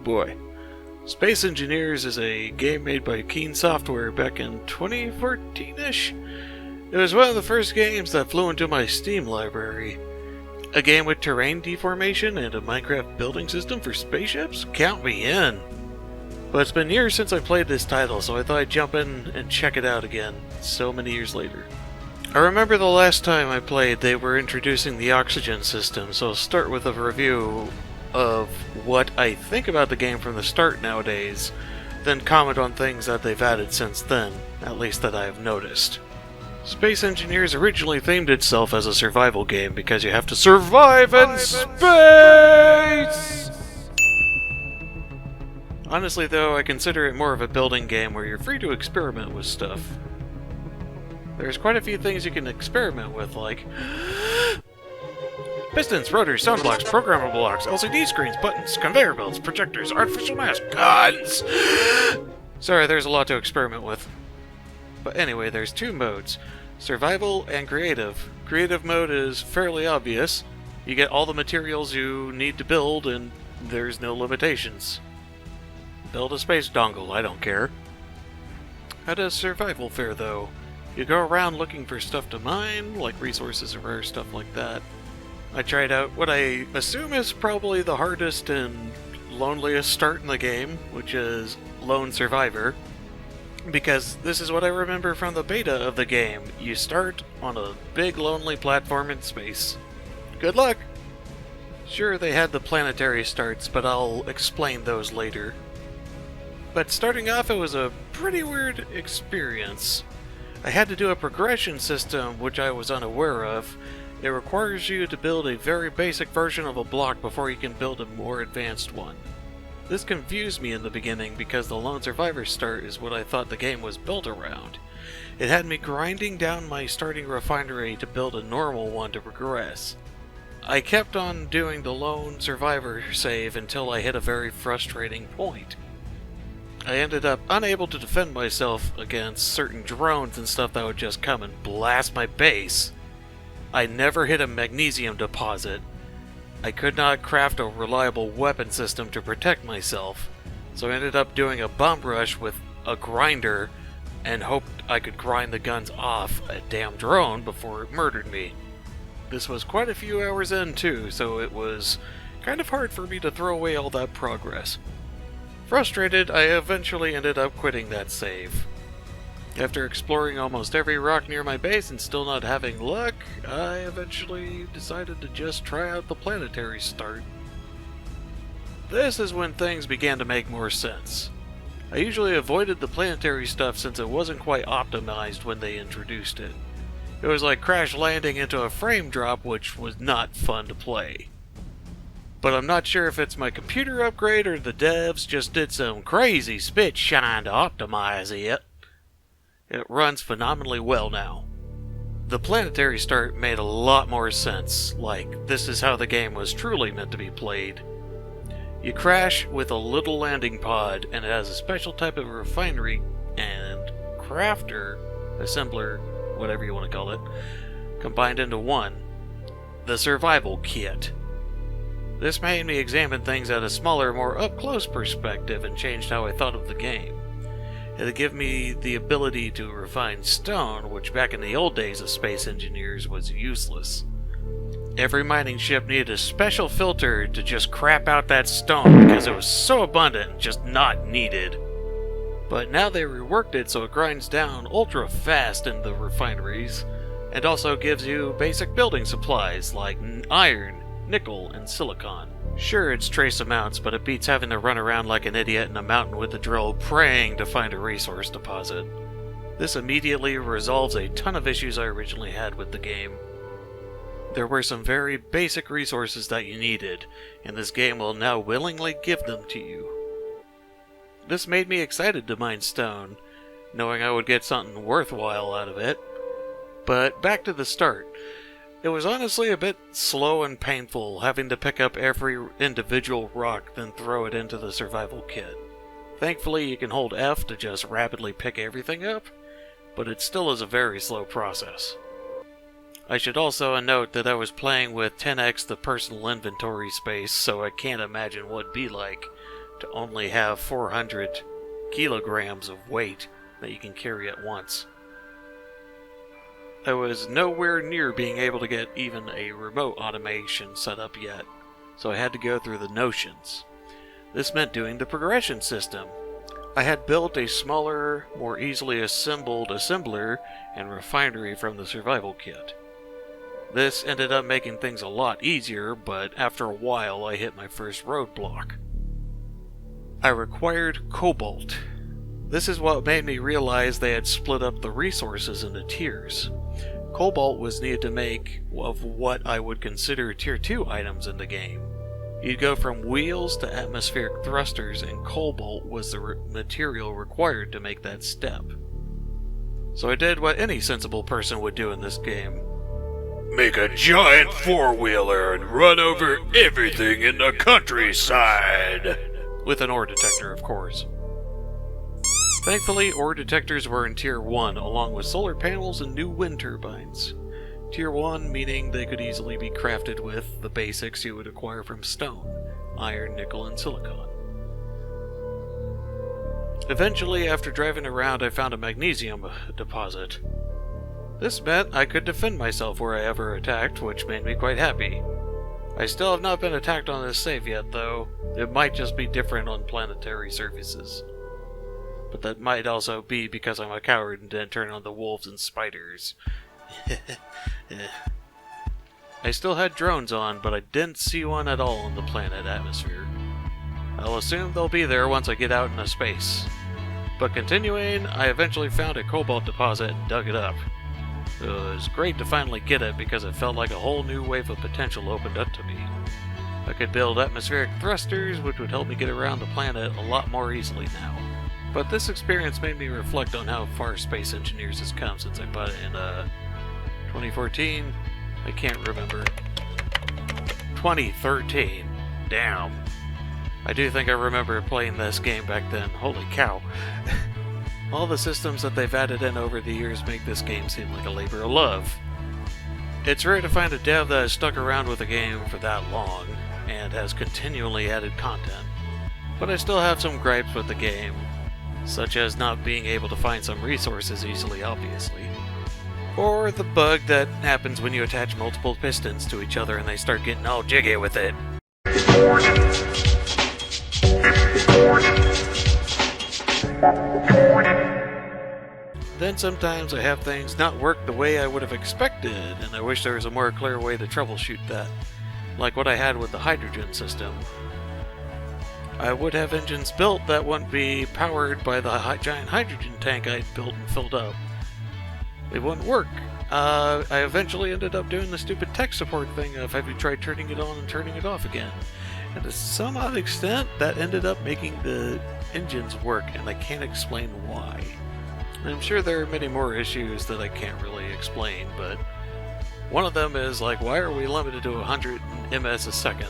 boy. Space Engineers is a game made by Keen Software back in 2014-ish. It was one of the first games that flew into my Steam library. A game with terrain deformation and a Minecraft building system for spaceships? Count me in! But it's been years since I played this title, so I thought I'd jump in and check it out again, so many years later. I remember the last time I played, they were introducing the oxygen system, so I'll start with a review of what I think about the game from the start nowadays, then comment on things that they've added since then, at least that I have noticed. Space Engineers originally themed itself as a survival game because you have to survive in space! Honestly though, I consider it more of a building game where you're free to experiment with stuff. There's quite a few things you can experiment with, like pistons, rotors, sound blocks, programmable blocks, LCD screens, buttons, conveyor belts, projectors, artificial mass, guns! Sorry, there's a lot to experiment with. But anyway, there's two modes, survival and creative. Creative mode is fairly obvious. You get all the materials you need to build and there's no limitations. Build a space dongle, I don't care. How does survival fare though? You go around looking for stuff to mine, like resources or rare stuff like that. I tried out what I assume is probably the hardest and loneliest start in the game, which is Lone Survivor. Because this is what I remember from the beta of the game. You start on a big lonely platform in space. Good luck! Sure, they had the Planetary starts, but I'll explain those later. But starting off, it was a pretty weird experience. I had to do a progression system, which I was unaware of. It requires you to build a very basic version of a block before you can build a more advanced one. This confused me in the beginning because the Lone Survivor start is what I thought the game was built around. It had me grinding down my starting refinery to build a normal one to progress. I kept on doing the Lone Survivor save until I hit a very frustrating point. I ended up unable to defend myself against certain drones and stuff that would just come and blast my base. I never hit a magnesium deposit. I could not craft a reliable weapon system to protect myself, so I ended up doing a bomb rush with a grinder and hoped I could grind the guns off a damn drone before it murdered me. This was quite a few hours in too, so it was kind of hard for me to throw away all that progress. Frustrated, I eventually ended up quitting that save. After exploring almost every rock near my base and still not having luck, I eventually decided to just try out the Planetary start. This is when things began to make more sense. I usually avoided the Planetary stuff since it wasn't quite optimized when they introduced it. It was like crash landing into a frame drop, which was not fun to play. But I'm not sure if it's my computer upgrade or the devs just did some crazy spit shine to optimize it. It runs phenomenally well now. The Planetary start made a lot more sense, like this is how the game was truly meant to be played. You crash with a little landing pod and it has a special type of refinery and crafter, assembler, whatever you want to call it, combined into one, the survival kit. This made me examine things at a smaller, more up-close perspective and changed how I thought of the game. It'll give me the ability to refine stone, which back in the old days of Space Engineers was useless. Every mining ship needed a special filter to just crap out that stone because it was so abundant and just not needed. But now they reworked it so it grinds down ultra fast in the refineries, and also gives you basic building supplies like iron, nickel, and silicon. Sure, it's trace amounts, but it beats having to run around like an idiot in a mountain with a drill praying to find a resource deposit. This immediately resolves a ton of issues I originally had with the game. There were some very basic resources that you needed, and this game will now willingly give them to you. This made me excited to mine stone, knowing I would get something worthwhile out of it. But back to the start. It was honestly a bit slow and painful having to pick up every individual rock then throw it into the survival kit. Thankfully you can hold F to just rapidly pick everything up, but it still is a very slow process. I should also note that I was playing with 10x the personal inventory space, so I can't imagine what it'd be like to only have 400 kilograms of weight that you can carry at once. I was nowhere near being able to get even a remote automation set up yet, so I had to go through the notions. This meant doing the progression system. I had built a smaller, more easily assembled assembler and refinery from the survival kit. This ended up making things a lot easier, but after a while I hit my first roadblock. I required cobalt. This is what made me realize they had split up the resources into tiers. Cobalt was needed to make of what I would consider tier 2 items in the game. You'd go from wheels to atmospheric thrusters, and cobalt was the material required to make that step. So I did what any sensible person would do in this game. Make a giant four-wheeler and run over everything in the countryside. With an ore detector, of course. Thankfully, ore detectors were in Tier 1, along with solar panels and new wind turbines. Tier 1 meaning they could easily be crafted with the basics you would acquire from stone, iron, nickel, and silicon. Eventually, after driving around, I found a magnesium deposit. This meant I could defend myself where I ever attacked, which made me quite happy. I still have not been attacked on this save yet, though. It might just be different on planetary surfaces. But that might also be because I'm a coward and didn't turn on the wolves and spiders. I still had drones on, but I didn't see one at all in the planet atmosphere. I'll assume they'll be there once I get out into space. But continuing, I eventually found a cobalt deposit and dug it up. It was great to finally get it because it felt like a whole new wave of potential opened up to me. I could build atmospheric thrusters, which would help me get around the planet a lot more easily now. But this experience made me reflect on how far Space Engineers has come since I bought it in 2014? I can't remember. 2013. Damn. I do think I remember playing this game back then. Holy cow. All the systems that they've added in over the years make this game seem like a labor of love. It's rare to find a dev that has stuck around with a game for that long, and has continually added content. But I still have some gripes with the game, such as not being able to find some resources easily, obviously. Or the bug that happens when you attach multiple pistons to each other and they start getting all jiggy with it. Then sometimes I have things not work the way I would have expected, and I wish there was a more clear way to troubleshoot that. Like what I had with the hydrogen system. I would have engines built that wouldn't be powered by the giant hydrogen tank I'd built and filled up. They wouldn't work. I eventually ended up doing the stupid tech support thing of have you tried turning it on and turning it off again. And to some odd extent, that ended up making the engines work, and I can't explain why. I'm sure there are many more issues that I can't really explain, but one of them is like, why are we limited to 100 ms a second?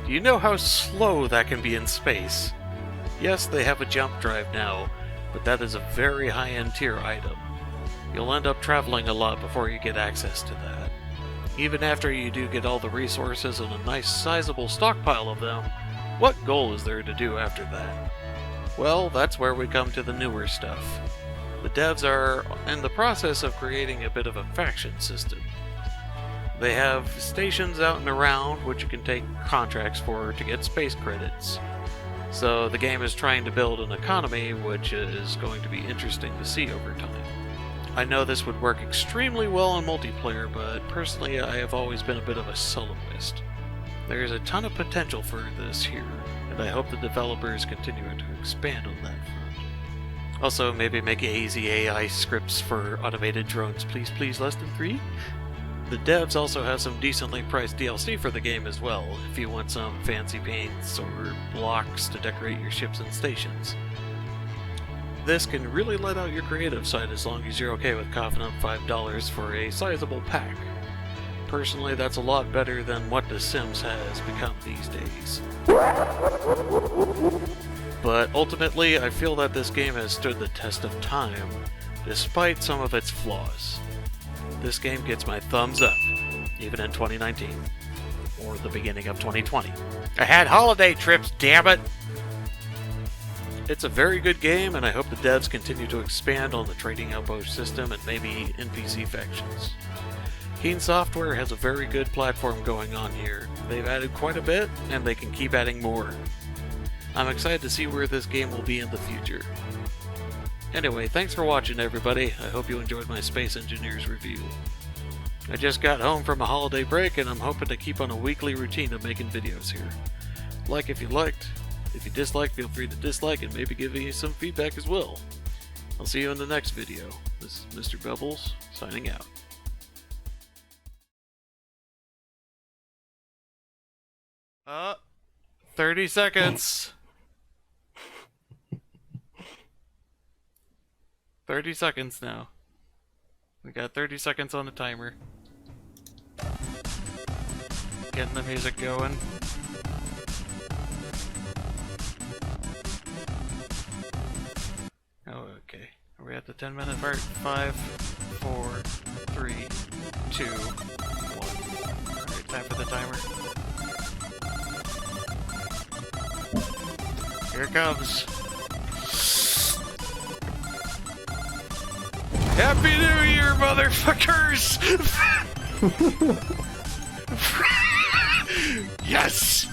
Do you know how slow that can be in space? Yes, they have a jump drive now, but that is a very high-end tier item. You'll end up traveling a lot before you get access to that. Even after you do get all the resources and a nice sizable stockpile of them, what goal is there to do after that? Well, that's where we come to the newer stuff. The devs are in the process of creating a bit of a faction system. They have stations out and around which you can take contracts for to get space credits. So the game is trying to build an economy which is going to be interesting to see over time. I know this would work extremely well in multiplayer, but personally I have always been a bit of a soloist. There is a ton of potential for this here, and I hope the developers continue to expand on that front. Also, maybe make easy AI scripts for automated drones, please, please, less than 3? The devs also have some decently priced DLC for the game as well, if you want some fancy paints or blocks to decorate your ships and stations. This can really let out your creative side as long as you're okay with coughing up $5 for a sizable pack. Personally, that's a lot better than what The Sims has become these days. But ultimately, I feel that this game has stood the test of time, despite some of its flaws. This game gets my thumbs up, even in 2019, or the beginning of 2020. I had holiday trips, damn it! It's a very good game, and I hope the devs continue to expand on the trading outpost system and maybe NPC factions. Keen Software has a very good platform going on here. They've added quite a bit, and they can keep adding more. I'm excited to see where this game will be in the future. Anyway, thanks for watching, everybody. I hope you enjoyed my Space Engineers review. I just got home from a holiday break, and I'm hoping to keep on a weekly routine of making videos here. Like if you liked. If you disliked, feel free to dislike and maybe give me some feedback as well. I'll see you in the next video. This is Mr. Bubbles, signing out. 30 seconds. 30 seconds now. We got 30 seconds on the timer. Getting the music going. Oh, okay. Are we at the 10-minute part? 5, 4, 3, 2, 1. Alright, time for the timer. Here it comes. Happy New Year, motherfuckers! Yes!